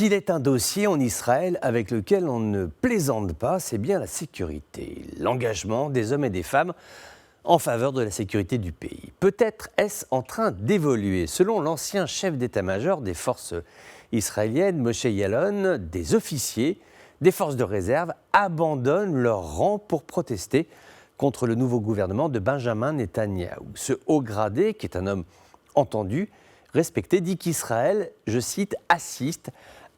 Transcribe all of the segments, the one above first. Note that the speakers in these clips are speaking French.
S'il est un dossier en Israël avec lequel on ne plaisante pas, c'est bien la sécurité, l'engagement des hommes et des femmes en faveur de la sécurité du pays. Peut-être est-ce en train d'évoluer. Selon l'ancien chef d'état-major des forces israéliennes, Moshe Yaalon, des officiers des forces de réserve abandonnent leur rang pour protester contre le nouveau gouvernement de Benjamin Netanyahou. Ce haut gradé, qui est un homme entendu, respecté, dit qu'Israël, je cite, assiste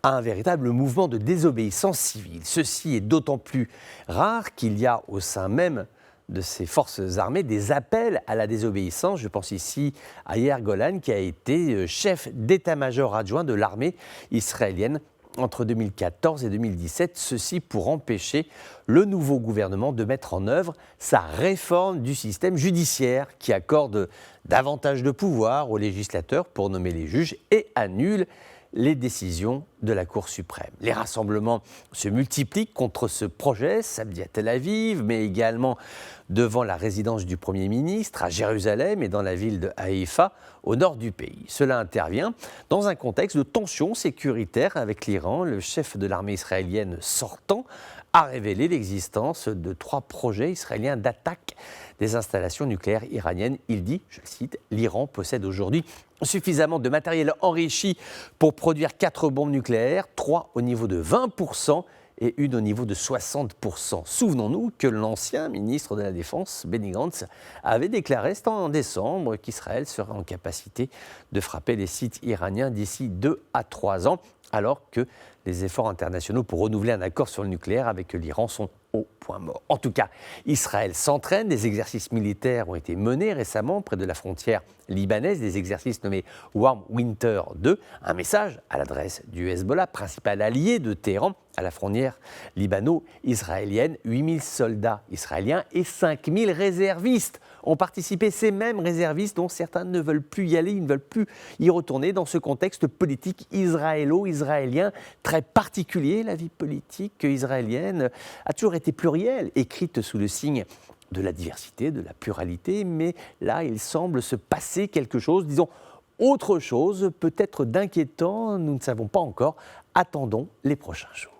à un véritable mouvement de désobéissance civile. Ceci est d'autant plus rare qu'il y a au sein même de ces forces armées des appels à la désobéissance. Je pense ici à Yair Golan, qui a été chef d'état-major adjoint de l'armée israélienne entre 2014 et 2017, ceci pour empêcher le nouveau gouvernement de mettre en œuvre sa réforme du système judiciaire qui accorde davantage de pouvoir aux législateurs pour nommer les juges et annule les décisions de la Cour suprême. Les rassemblements se multiplient contre ce projet, samedi à Tel Aviv, mais également devant la résidence du Premier ministre, à Jérusalem et dans la ville de Haïfa, au nord du pays. Cela intervient dans un contexte de tension sécuritaire avec l'Iran. Le chef de l'armée israélienne sortant a révélé l'existence de 3 projets israéliens d'attaque des installations nucléaires iraniennes. Il dit, je le cite, « L'Iran possède aujourd'hui suffisamment de matériel enrichi pour produire 4 bombes nucléaires, 3 au niveau de 20% et une au niveau de 60%. Souvenons-nous que l'ancien ministre de la Défense, Benny Gantz, avait déclaré en décembre qu'Israël serait en capacité de frapper les sites iraniens d'ici 2 à 3 ans, alors que les efforts internationaux pour renouveler un accord sur le nucléaire avec l'Iran sont au point mort. En tout cas, Israël s'entraîne, des exercices militaires ont été menés récemment près de la frontière libanaise, des exercices nommés Warm Winter 2, un message à l'adresse du Hezbollah, principal allié de Téhéran à la frontière libano-israélienne. 8000 soldats israéliens et 5000 réservistes ont participé. Ces mêmes réservistes dont certains ne veulent plus y aller, ils ne veulent plus y retourner dans ce contexte politique israélo-israélien très particulier. La vie politique israélienne a toujours été plurielle, écrite sous le signe de la diversité, de la pluralité, mais là, il semble se passer quelque chose, disons, autre chose, peut-être d'inquiétant, nous ne savons pas encore. Attendons les prochains jours.